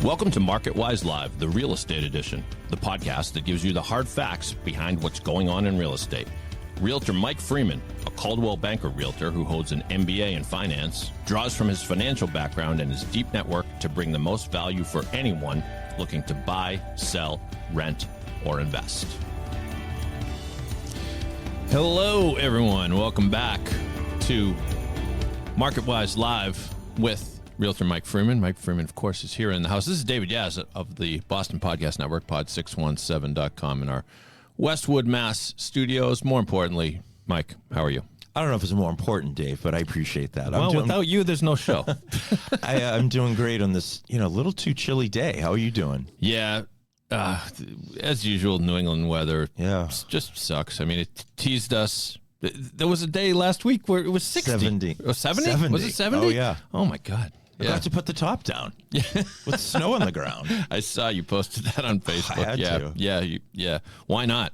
Welcome to MarketWise Live, the real estate edition, the podcast that gives you the hard facts behind what's going on in real estate. Realtor Mike Freeman, a Coldwell Banker realtor who holds an MBA in finance, draws from his financial background and his deep network to bring the most value for anyone looking to buy, sell, rent, or invest. Hello, everyone. Welcome back to MarketWise Live with Realtor Mike Freeman. Mike Freeman, of course, is here in the house. This is David Yaz of the Boston Podcast Network, pod617.com, in our Westwood, Mass studios. More importantly, Mike, how are you? I don't know if it's more important, Dave, but I appreciate that. Well, without you, there's no show. I'm doing great on this, a little too chilly day. How are you doing? Yeah, as usual, New England weather just sucks. I mean, it teased us. There was a day last week where it was 60. 70. Oh, 70? Was it 70? Oh, yeah. Oh, my God. I got to put the top down with snow on the ground. I saw you posted that on Facebook. I had to. Yeah. Why not?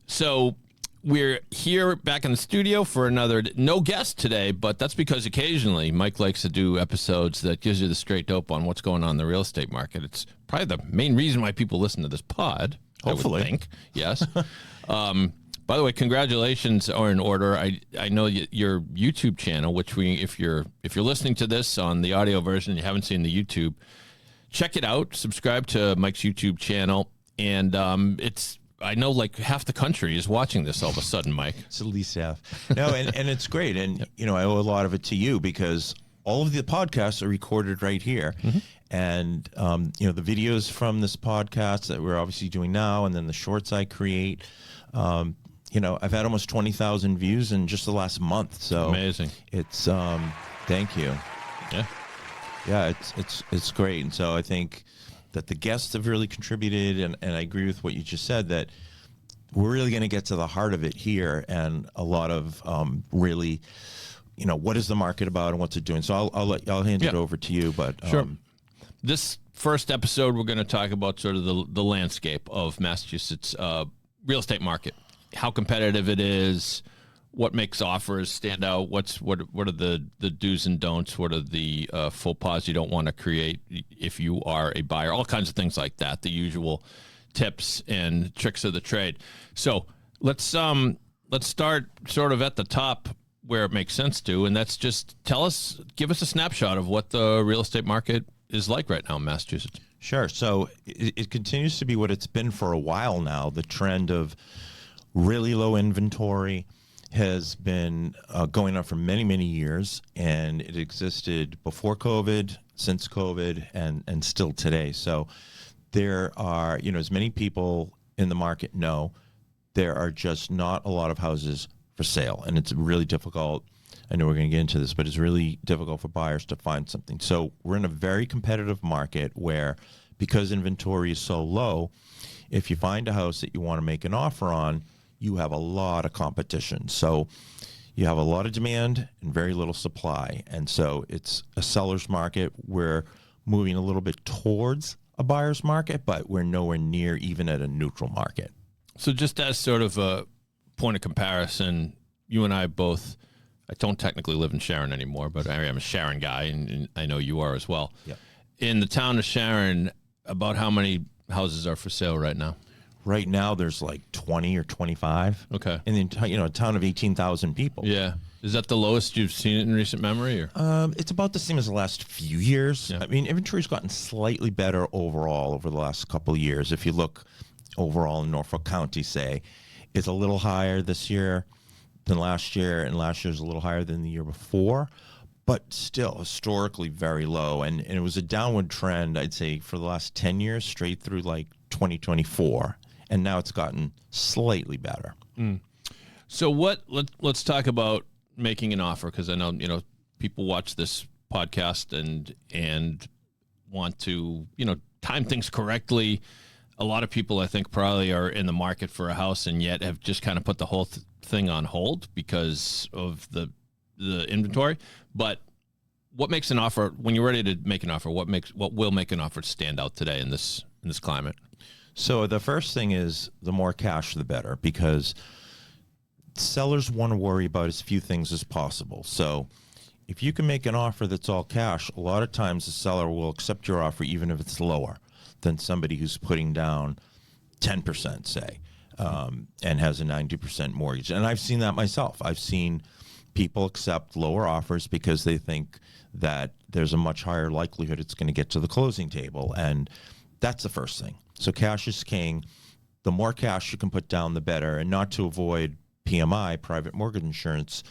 So we're here back in the studio for another, no guest today, but that's because occasionally Mike likes to do episodes that gives you the straight dope on what's going on in the real estate market. It's probably the main reason why people listen to this pod. Hopefully. I would think. Yes. By the way, congratulations are in order. I know your YouTube channel, which if you're listening to this on the audio version and you haven't seen the YouTube, check it out. Subscribe to Mike's YouTube channel, and I know like half the country is watching this all of a sudden, Mike. It's at least half. No, and it's great, and I owe a lot of it to you because all of the podcasts are recorded right here. Mm-hmm. And, the videos from this podcast that we're obviously doing now, and then the shorts I create, I've had almost 20,000 views in just the last month. So amazing. It's, thank you. Yeah, it's great. And so I think that the guests have really contributed, and I agree with what you just said, that we're really going to get to the heart of it here, and a lot of really, what is the market about and what's it doing? So I'll hand it over to you. But sure. This first episode, we're going to talk about sort of the landscape of Massachusetts real estate market, how competitive it is, what makes offers stand out, what are the do's and don'ts, what are the faux pas you don't want to create if you are a buyer, all kinds of things like that, the usual tips and tricks of the trade. So let's start sort of at the top where it makes sense to, and that's just give us a snapshot of what the real estate market is like right now in Massachusetts. Sure. So it continues to be what it's been for a while now. The trend of really low inventory has been going on for many, many years, and it existed before COVID, since COVID, and still today. So there are, as many people in the market know, there are just not a lot of houses for sale, and it's really difficult. I know we're going to get into this, but it's really difficult for buyers to find something. So we're in a very competitive market where, because inventory is so low, if you find a house that you want to make an offer on, you have a lot of competition. So you have a lot of demand and very little supply. And so it's a seller's market. We're moving a little bit towards a buyer's market, but we're nowhere near even at a neutral market. So just as sort of a point of comparison, you and I both, I don't technically live in Sharon anymore, but I am a Sharon guy, and I know you are as well. Yep. In the town of Sharon, about how many houses are for sale right now? Right now, there's like 20 or 25. Okay. In a town of 18,000 people. Yeah. Is that the lowest you've seen it in recent memory? Or? It's about the same as the last few years. Yeah. I mean, inventory's gotten slightly better overall over the last couple of years. If you look overall in Norfolk County, say, it's a little higher this year than last year, and last year's a little higher than the year before, but still historically very low. And it was a downward trend, I'd say, for the last 10 years, straight through like 2024. And now it's gotten slightly better. Mm. So let's talk about making an offer, because I know, people watch this podcast and want to, time things correctly. A lot of people, I think, probably are in the market for a house and yet have just kind of put the whole thing on hold because of the inventory. But what makes an offer, when you're ready to make an offer, what will make an offer stand out today in this climate? So the first thing is the more cash, the better, because sellers want to worry about as few things as possible. So if you can make an offer that's all cash, a lot of times the seller will accept your offer even if it's lower than somebody who's putting down 10%, say, and has a 90% mortgage. And I've seen that myself. I've seen people accept lower offers because they think that there's a much higher likelihood it's going to get to the closing table. And that's the first thing. So cash is king. The more cash you can put down, the better. And not to avoid PMI, private mortgage insurance,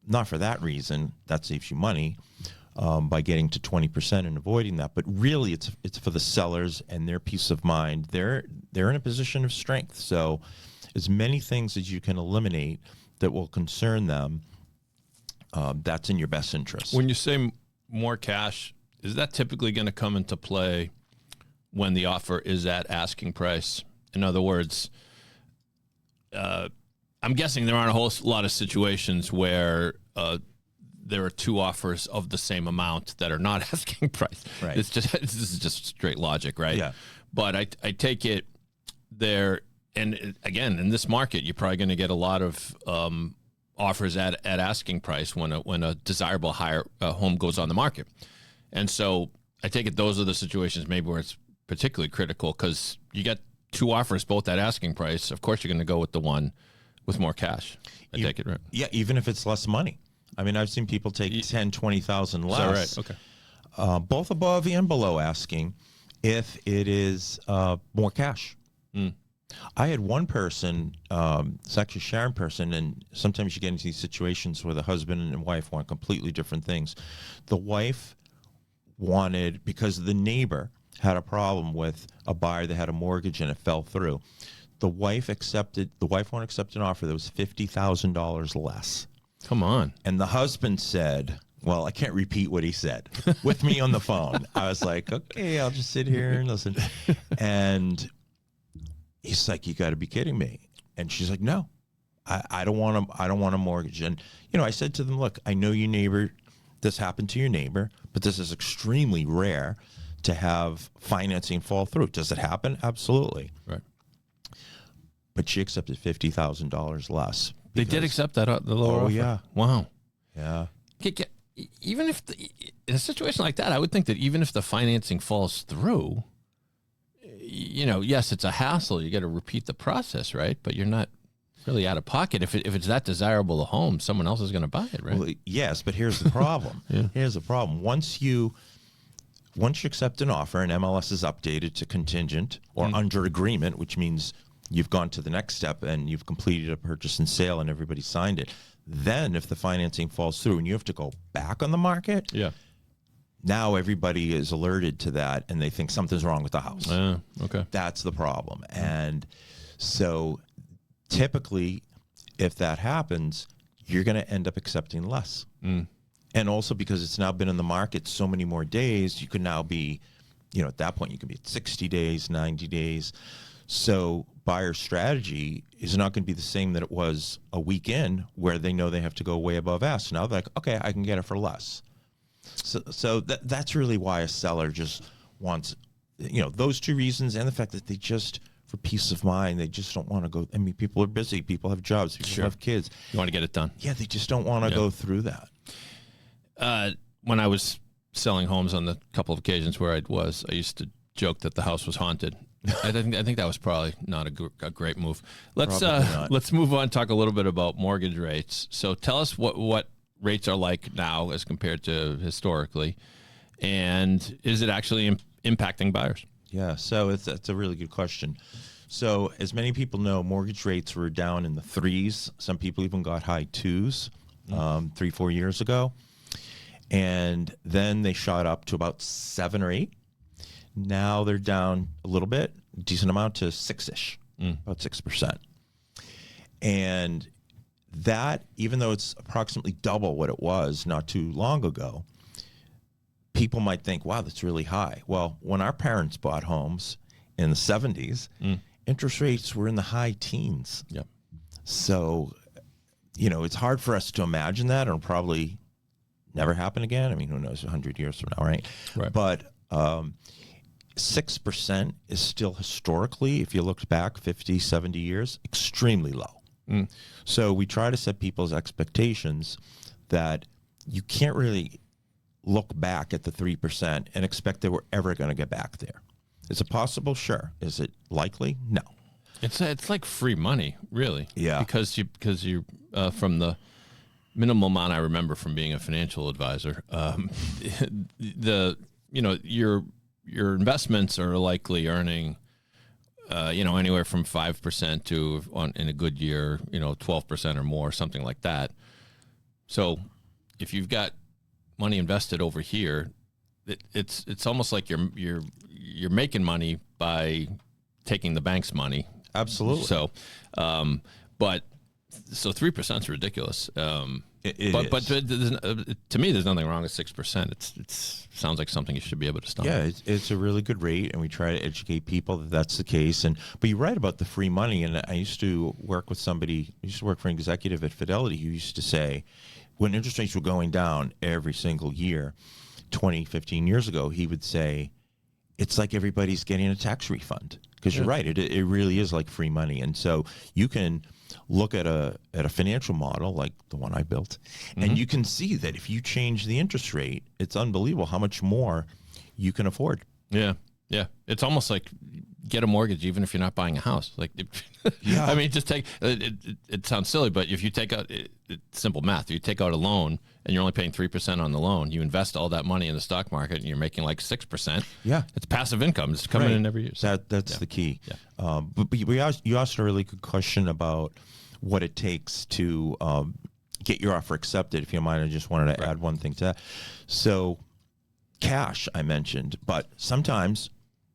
not for that reason. That saves you money by getting to 20% and avoiding that. But really, it's for the sellers and their peace of mind. They're in a position of strength. So as many things as you can eliminate that will concern them, that's in your best interest. When you say more cash, is that typically going to come into play when the offer is at asking price? In other words, I'm guessing there aren't a whole lot of situations where there are two offers of the same amount that are not asking price. Right. This is just straight logic, right? Yeah. But I take it there, and again, in this market, you're probably going to get a lot of offers at asking price when a desirable higher home goes on the market. And so I take it those are the situations maybe where it's particularly critical because you get two offers both at asking price. Of course, you're going to go with the one with more cash. I take it, right? Yeah, even if it's less money. I mean, I've seen people take 10, 20,000 less. Is that right? Okay. Both above and below asking if it is more cash. I had one person, it's actually a Sharon person, and sometimes you get into these situations where the husband and wife want completely different things. The wife wanted, because the neighbor had a problem with a buyer that had a mortgage and it fell through. The wife won't accept an offer that was $50,000 less. Come on. And the husband said, well, I can't repeat what he said with me on the phone. I was like, okay, I'll just sit here and listen. And he's like, you got to be kidding me. And she's like, no, I don't want a mortgage. And, I said to them, look, I know this happened to your neighbor, but this is extremely rare to have financing fall through. Does it happen? Absolutely. Right. But she accepted $50,000 less. They did accept that the lower offer? Yeah. Wow. Yeah. Even if in a situation like that, I would think that even if the financing falls through, yes, it's a hassle. You got to repeat the process, right? But you're not really out of pocket. If it's that desirable a home, someone else is going to buy it, right? Well, yes, but here's the problem. Yeah. Here's the problem. Once you accept an offer and MLS is updated to contingent or under agreement, which means you've gone to the next step and you've completed a purchase and sale and everybody signed it. Then if the financing falls through and you have to go back on the market, yeah. Now everybody is alerted to that and they think something's wrong with the house. Okay. That's the problem. And so typically if that happens, you're going to end up accepting less. And also because it's now been in the market so many more days, you can now be, at that point you can be at 60 days, 90 days. So buyer strategy is not going to be the same that it was a week in where they know they have to go way above ask. Now they're like, okay, I can get it for less. So that's really why a seller just wants, those two reasons and the fact that they just, for peace of mind, they just don't want to go. I mean, people are busy. People have jobs. People have kids. You want to get it done. Yeah, they just don't want to go through that. When I was selling homes on the couple of occasions where I used to joke that the house was haunted. I think that was probably not a great move. Let's move on. Talk a little bit about mortgage rates. So tell us what rates are like now as compared to historically, and is it actually impacting buyers? Yeah, so that's a really good question. So as many people know, mortgage rates were down in the 3s. Some people even got high 2s 3-4 years ago, and then they shot up to about 7 or 8. Now they're down a little bit, decent amount to 6-ish, about 6%. And that, even though it's approximately double what it was not too long ago, people might think, wow, that's really high. Well, when our parents bought homes in the 70s, interest rates were in the high teens. Yep. So, it's hard for us to imagine that. It'll probably never happen again. I mean, who knows, 100 years from now, right? Right. But 6% is still historically, if you looked back 50, 70 years, extremely low. So we try to set people's expectations that you can't really look back at the 3% and expect that we're ever going to get back there. Is it possible? Sure. Is it likely? No. It's like free money, really. Yeah. Because you from the minimal amount I remember from being a financial advisor, your investments are likely earning, anywhere from 5% to in a good year, 12% or more, something like that. So if you've got money invested over here, it's almost like you're making money by taking the bank's money. Absolutely. So, so 3% is ridiculous. But to me, there's nothing wrong with 6%. It sounds like something you should be able to stomach. Yeah, it's a really good rate, and we try to educate people that that's the case. But you're right about the free money. And I used to work with somebody. I used to work for an executive at Fidelity who used to say, when interest rates were going down every single year, 20, 15 years ago, he would say, it's like everybody's getting a tax refund. Because you're right, it really is like free money. And so you can look at a financial model like the one I built, and you can see that if you change the interest rate, it's unbelievable how much more you can afford. Yeah. Yeah. It's almost like get a mortgage even if you're not buying a house. Like, Yeah. I mean, just take it sounds silly, but if you take out it's simple math, you take out a loan and you're only paying 3% on the loan, you invest all that money in the stock market and you're making like 6%. Yeah. It's passive income. It's coming in every year. So. That's the key. Yeah. But you asked a really good question about what it takes to get your offer accepted. If you don't mind, I just wanted to add one thing to that. So cash, I mentioned, but sometimes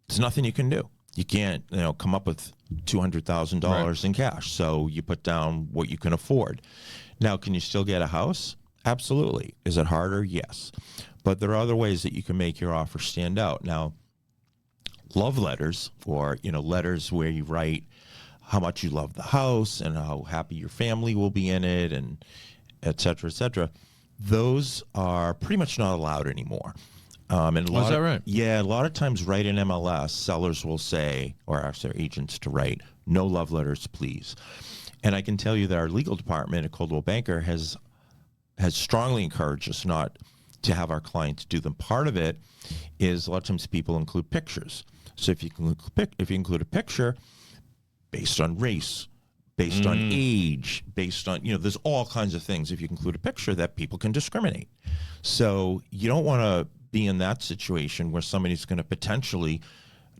there's nothing you can do. You can't, come up with $200,000 in cash. So you put down what you can afford. Now, can you still get a house? Absolutely. Is it harder? Yes. But there are other ways that you can make your offer stand out. Now, love letters, or, letters where you write how much you love the house and how happy your family will be in it, and et cetera, those are pretty much not allowed anymore. And Is that right? Yeah, a lot of times right in MLS, sellers will say, or ask their agents to write, no love letters, please. And I can tell you that our legal department at Coldwell Banker has strongly encouraged us not to have our clients do them. Part of it is a lot of times people include pictures. So if you include a picture based on race, based on age, based on, there's all kinds of things. If you include a picture, that people can discriminate. So you don't want to be in that situation where somebody's going to potentially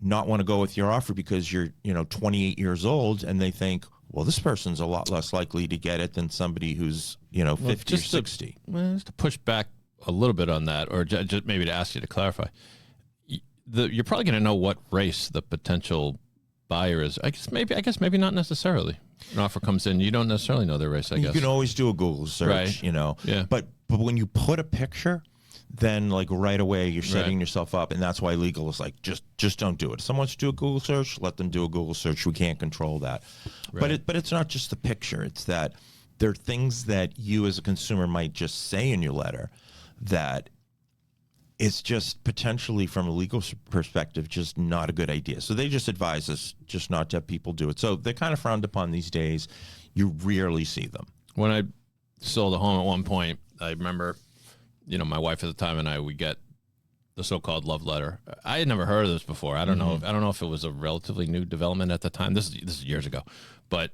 not want to go with your offer because you're 28 years old, and they think, well, this person's a lot less likely to get it than somebody who's 50 or 60. Just to push back a little bit on that, or just maybe to ask you to clarify, you're probably going to know what race the potential buyer is. I guess maybe not necessarily. An offer comes in, you don't necessarily know their race. I guess you can always do a Google search, right. Yeah. But when you put a picture, then like right away you're setting yourself up, and that's why legal is like just don't do it. If someone wants to do a Google search, let them do a Google search. We can't control that. Right. But it's not just the picture. It's that there are things that you as a consumer might just say in your letter that it's just potentially from a legal perspective just not a good idea. So they just advise us just not to have people do it. So they're kind of frowned upon these days. You rarely see them. When I sold a home at one point, I remember, my wife at the time and we get the so-called love letter. I had never heard of this before. I don't know. I don't know if it was a relatively new development at the time. This is years ago, but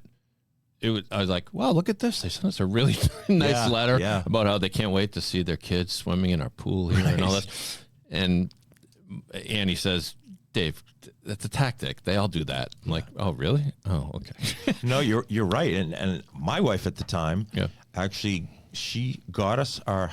I was like, wow, look at this. They sent us a really nice letter about how they can't wait to see their kids swimming in our pool here and all that. And Annie says, Dave, that's a tactic. They all do that. I'm like, oh, really? Oh, okay. No, you're right. And my wife at the time, actually, she got us our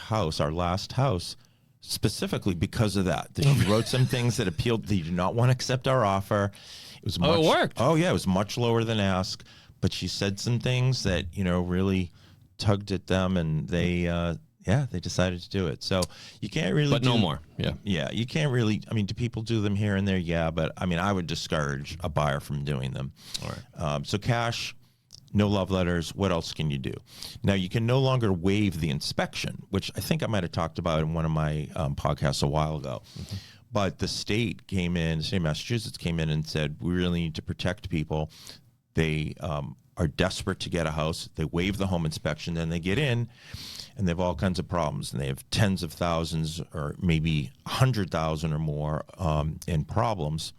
last house, specifically because of that. She wrote some things that appealed. They did not want to accept our offer. It was it worked. Oh, yeah. It was much lower than ask. But she said some things that, really tugged at them, and they decided to do it. So you can't really no more. Yeah. Yeah, you can't really, do people do them here and there? Yeah, but, I would discourage a buyer from doing them. All right. So cash, no love letters. What else can you do? Now, you can no longer waive the inspection, which I think I might have talked about in one of my podcasts a while ago. Mm-hmm. But the state of Massachusetts came in and said, we really need to protect people. They are desperate to get a house. They waive the home inspection, then they get in, and they have all kinds of problems, and they have tens of thousands or maybe 100,000 or more in problems,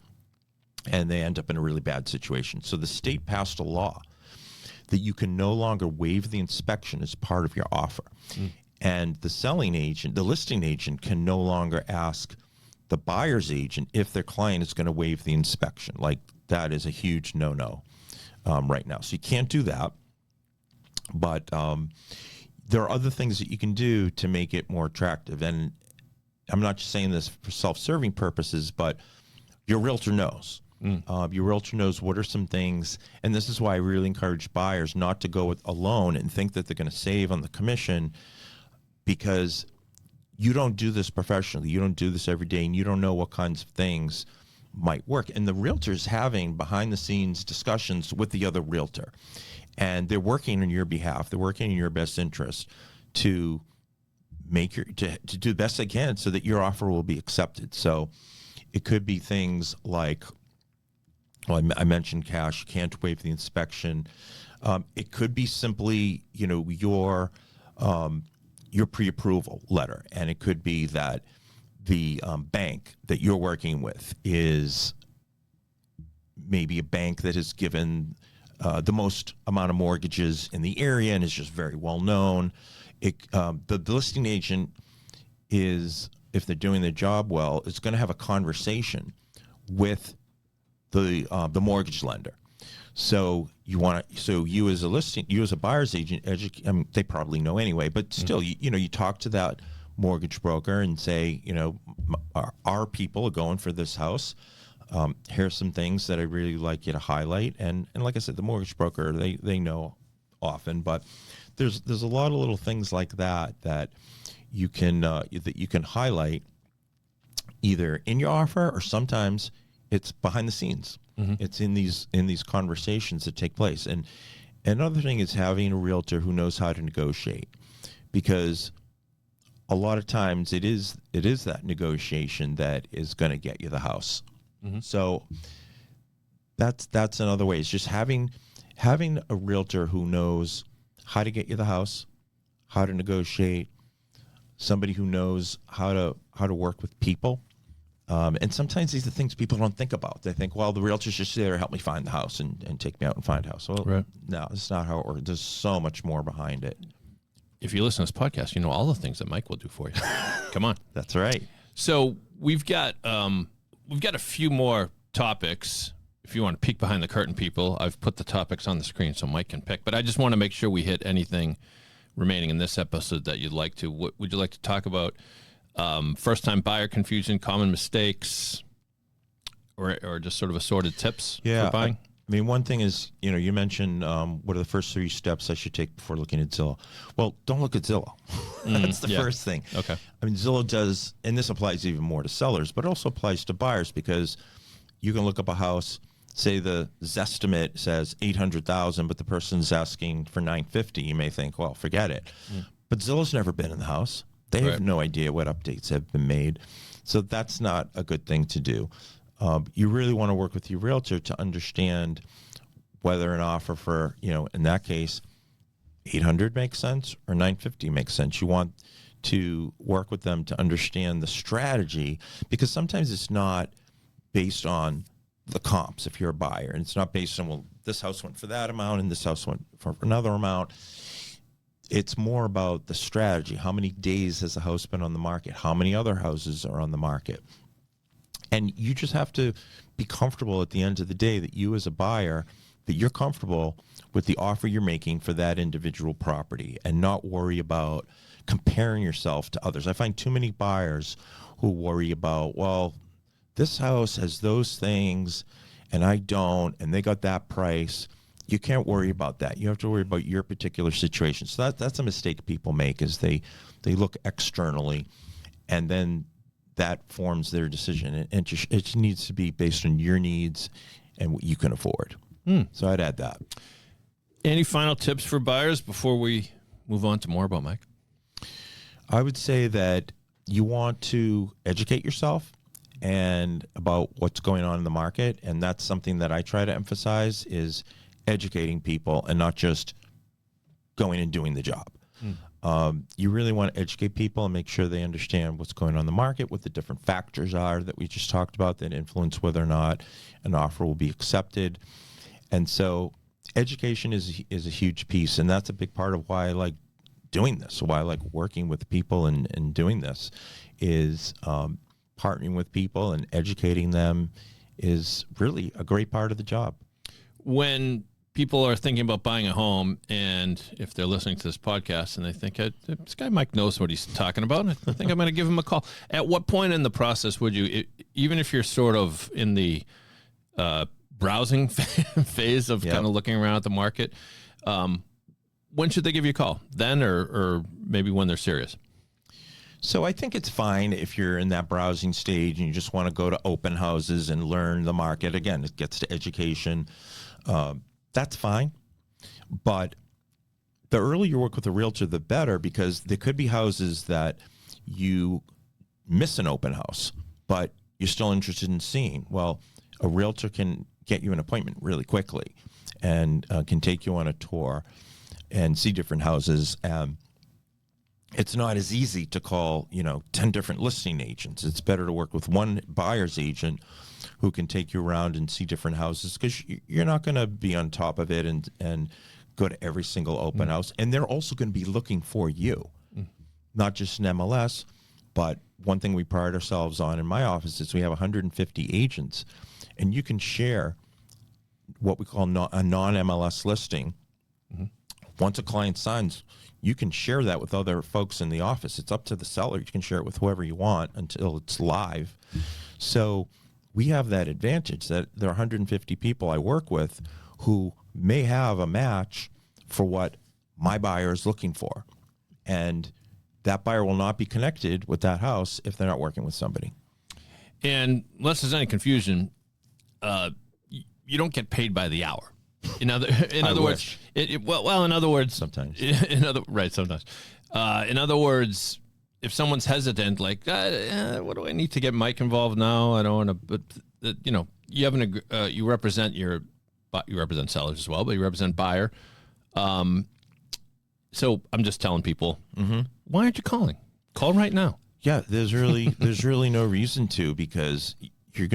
and they end up in a really bad situation. So the state passed a law that you can no longer waive the inspection as part of your offer. And the selling agent, the listing agent, can no longer ask the buyer's agent if their client is going to waive the inspection. Like, that is a huge no-no right now. So you can't do that. But there are other things that you can do to make it more attractive. And I'm not just saying this for self-serving purposes, but your realtor knows. Your realtor knows what are some things, and this is why I really encourage buyers not to go alone and think that they're going to save on the commission, because you don't do this professionally. You don't do this every day, and you don't know what kinds of things might work. And the realtor's having behind-the-scenes discussions with the other realtor, and they're working on your behalf. They're working in your best interest to make to do the best they can so that your offer will be accepted. So it could be things like, well, I mentioned cash. You can't waive the inspection. It could be simply, your pre-approval letter, and it could be that the bank that you're working with is maybe a bank that has given the most amount of mortgages in the area and is just very well known. The listing agent is, if they're doing their job well, is going to have a conversation with the mortgage lender. So you as a buyer's agent, they probably know anyway, but still, you talk to that mortgage broker and say, our people are going for this house. Here's some things that I really like you to highlight. And like I said, the mortgage broker, they know often, but there's a lot of little things like that you can highlight either in your offer, or sometimes it's behind the scenes. It's in these conversations that take place. And another thing is having a realtor who knows how to negotiate, because a lot of times it is that negotiation that is going to get you the house. So that's another way. It's just having a realtor who knows how to get you the house, how to negotiate, somebody who knows how to work with people. And sometimes these are things people don't think about. They think, well, the realtor's just there to help me find the house and take me out and find a house. Well, right. No, it's not how it works. There's so much more behind it. If you listen to this podcast, you know all the things that Mike will do for you. Come on. That's right. So we've got a few more topics. If you want to peek behind the curtain, people, I've put the topics on the screen so Mike can pick. But I just want to make sure we hit anything remaining in this episode that you'd like to. What would you like to talk about? First-time buyer confusion, common mistakes, or just sort of assorted tips for buying? I mean, one thing is, you mentioned what are the first 3 steps I should take before looking at Zillow. Well, don't look at Zillow. That's the first thing. Okay. I mean, Zillow does, and this applies even more to sellers, but it also applies to buyers, because you can look up a house, say the Zestimate says $800,000, but the person's asking for $950. You may think, well, forget it. But Zillow's never been in the house. They have no idea what updates have been made. So that's not a good thing to do. You really want to work with your realtor to understand whether an offer for, in that case, $800 makes sense or $950 makes sense. You want to work with them to understand the strategy, because sometimes it's not based on the comps if you're a buyer, and it's not based on, well, this house went for that amount and this house went for another amount. It's more about the strategy. How many days has the house been on the market? How many other houses are on the market? And you just have to be comfortable at the end of the day that you as a buyer, that you're comfortable with the offer you're making for that individual property, and not worry about comparing yourself to others. I find too many buyers who worry about, well, this house has those things and I don't, and they got that price. You can't worry about that. You have to worry about your particular situation. So that's a mistake people make, is they look externally, and then that forms their decision. And it needs to be based on your needs and what you can afford. So I'd add that. Any final tips for buyers before we move on to more about Mike? I would say that you want to educate yourself and about what's going on in the market. And that's something that I try to emphasize, is educating people and not just going and doing the job. You really want to educate people and make sure they understand what's going on in the market, what the different factors are that we just talked about that influence whether or not an offer will be accepted. And so education is a huge piece, and that's a big part of why I like doing this, why I like working with people and doing this, is partnering with people and educating them is really a great part of the job. When people are thinking about buying a home, and if they're listening to this podcast and they think, this guy Mike knows what he's talking about, I think I'm going to give him a call. At what point in the process would you, even if you're sort of in the browsing phase of kind of looking around at the market, when should they give you a call? Then or maybe when they're serious? So I think it's fine if you're in that browsing stage and you just want to go to open houses and learn the market. Again, it gets to education. That's fine. But the earlier you work with a realtor, the better, because there could be houses that you miss an open house, but you're still interested in seeing. Well, a realtor can get you an appointment really quickly and can take you on a tour and see different houses. It's not as easy to call, 10 different listing agents. It's better to work with one buyer's agent who can take you around and see different houses, because you're not going to be on top of it and go to every single open house. And they're also going to be looking for you, not just an MLS. But one thing we pride ourselves on in my office is we have 150 agents, and you can share what we call a non-MLS listing. Once a client signs, you can share that with other folks in the office. It's up to the seller. You can share it with whoever you want until it's live. So we have that advantage that there are 150 people I work with who may have a match for what my buyer is looking for. And that buyer will not be connected with that house if they're not working with somebody. And unless there's any confusion, you don't get paid by the hour. In other words, in other words, sometimes. Sometimes. In other words, if someone's hesitant, like, what do I need to get Mike involved now? I don't want to, but you haven't. You represent sellers as well, but you represent buyer. So I'm just telling people, why aren't you calling? Call right now. Yeah, there's really no reason to, because you're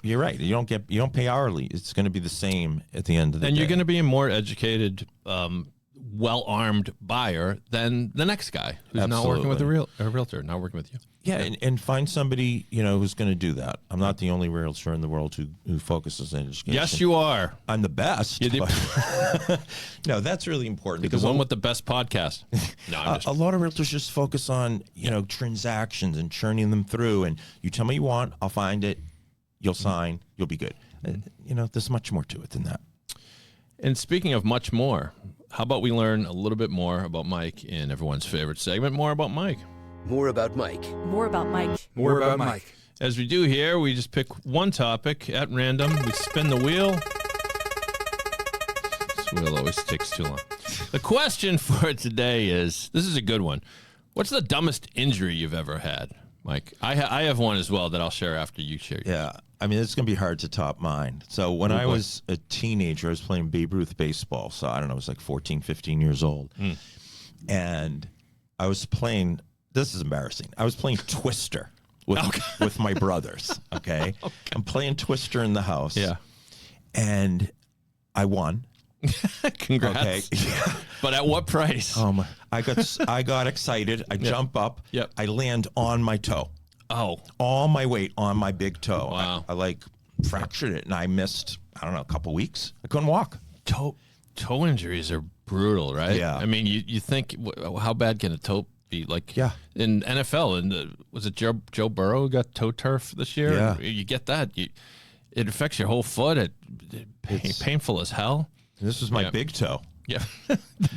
you're right. You don't pay hourly. It's gonna be the same at the end of the day. And you're gonna be a more educated, well-armed buyer than the next guy who's not working with a realtor, not working with you. Yeah, and find somebody who's going to do that. I'm not the only realtor in the world who focuses on education. Yes, you are. I'm the best. No, that's really important, because the one with the best podcast. No, a lot of realtors just focus on transactions and churning them through. And you tell me what you want, I'll find it. You'll sign. You'll be good. There's much more to it than that. And speaking of much more, how about we learn a little bit more about Mike in everyone's favorite segment, More About Mike. More about Mike. More about Mike. More about Mike. As we do here, we just pick one topic at random. We spin the wheel. This wheel always takes too long. The question for today is, this is a good one. What's the dumbest injury you've ever had, Mike? I have one as well that I'll share after you share yours. Yeah. I mean, it's going to be hard to top mine. So when I was a teenager, I was playing Babe Ruth baseball. So I don't know, I was like 14, 15 years old. And I was playing, this is embarrassing, I was playing Twister with my brothers, okay? I'm playing Twister in the house. Yeah. And I won. Congrats. Okay. Yeah. But at what price? I got excited. I jump up. Yep. I land on my toe. Oh. All my weight on my big toe. Wow. I fractured it, and I missed, I don't know, a couple weeks. I couldn't walk. Toe injuries are brutal, right? Yeah. I mean, you think, how bad can a toe be? Like, in NFL, and was it Joe Burrow who got toe turf this year? Yeah. You get that. It affects your whole foot. It's painful as hell. This was my big toe. Yeah.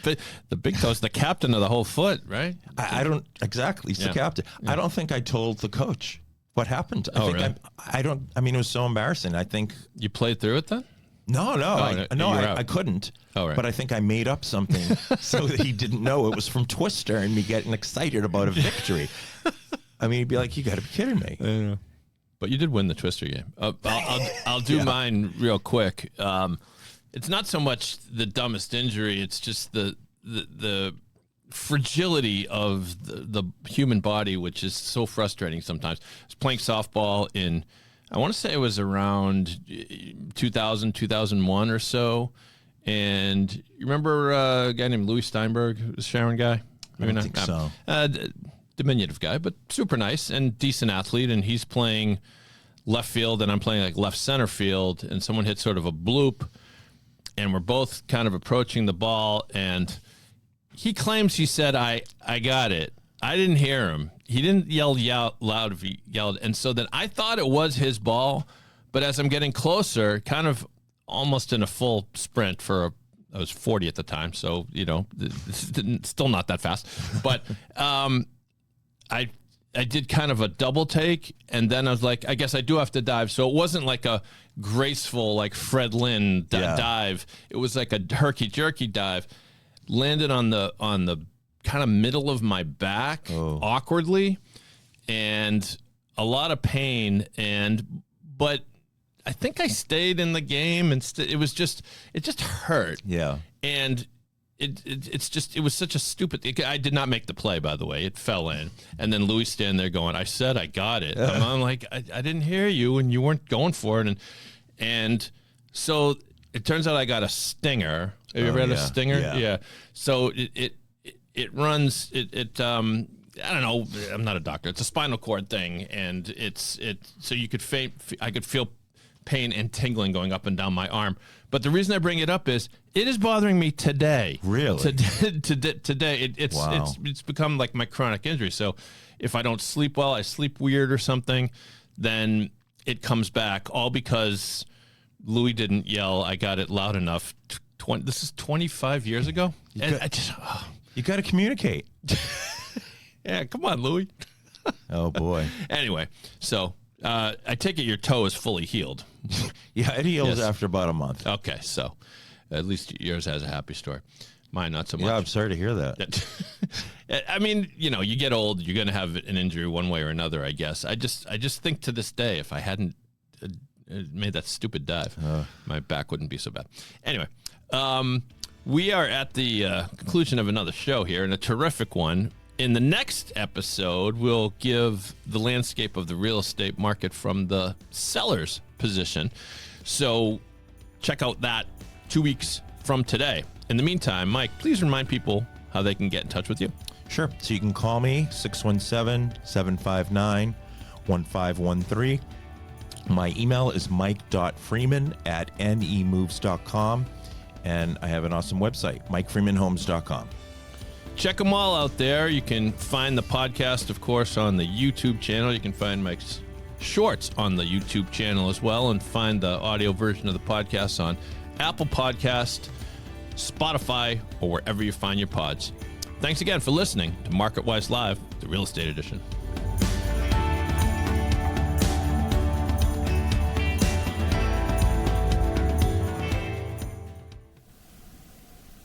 The big toe is the captain of the whole foot, right? I don't, exactly. He's the captain. Yeah. I don't think I told the coach what happened. I mean, it was so embarrassing. I think. You played through it then? No, I couldn't. Oh, right. But I think I made up something so that he didn't know it was from Twister and me getting excited about a victory. I mean, he'd be like, you got to be kidding me. I know. But you did win the Twister game. I'll do mine real quick. It's not so much the dumbest injury. It's just the fragility of the human body, which is so frustrating sometimes. I was playing softball in, I want to say it was around 2000, 2001 or so. And you remember a guy named Louis Steinberg, the Sharon guy? Maybe I don't think so. Diminutive guy, but super nice and decent athlete. And he's playing left field, and I'm playing like left center field. And someone hit sort of a bloop, and we're both kind of approaching the ball. And he claims he said, I got it. I didn't hear him. He didn't yell loud if he yelled. And so then I thought it was his ball. But as I'm getting closer, kind of almost in a full sprint I was 40 at the time, so, still not that fast. But I did kind of a double take, and then I was like, I guess I do have to dive. So it wasn't like a graceful, like Fred Lynn dive. It was like a herky-jerky dive. Landed on the kind of middle of my back awkwardly, and a lot of pain. But I think I stayed in the game, and it just hurt. Yeah. And it was such a stupid. I did not make the play, by the way. It fell in, and then Louis standing there going, "I said I got it." I'm like, I didn't hear you, and you weren't going for it, and so it turns out I got a stinger. Have you ever had a stinger? Yeah. So it runs. I don't know. I'm not a doctor. It's a spinal cord thing, and so you could I could feel pain and tingling going up and down my arm. But the reason I bring it up is it is bothering me today. Really? Today. It's become like my chronic injury. So if I don't sleep well, I sleep weird or something, then it comes back, all because Louis didn't yell, I got it loud enough. This is 25 years ago. You got to communicate. Yeah, come on, Louis. Oh, boy. Anyway, so I take it your toe is fully healed. Yeah, it heals after about a month. Okay, so at least yours has a happy story. Mine, not so much. Yeah, I'm sorry to hear that. I mean, you get old, you're going to have an injury one way or another, I guess. I just think to this day, if I hadn't made that stupid dive, my back wouldn't be so bad. Anyway, we are at the conclusion of another show here, and a terrific one. In the next episode, we'll give the landscape of the real estate market from the seller's position. So check out that 2 weeks from today. In the meantime, Mike, please remind people how they can get in touch with you. Sure. So you can call me, 617-759-1513. My email is mike.freeman@nemoves.com. And I have an awesome website, mikefreemanhomes.com. Check them all out there. You can find the podcast, of course, on the YouTube channel. You can find Mike's shorts on the YouTube channel as well, and find the audio version of the podcast on Apple Podcast, Spotify, or wherever you find your pods. Thanks again for listening to MarketWise Live, the Real Estate Edition.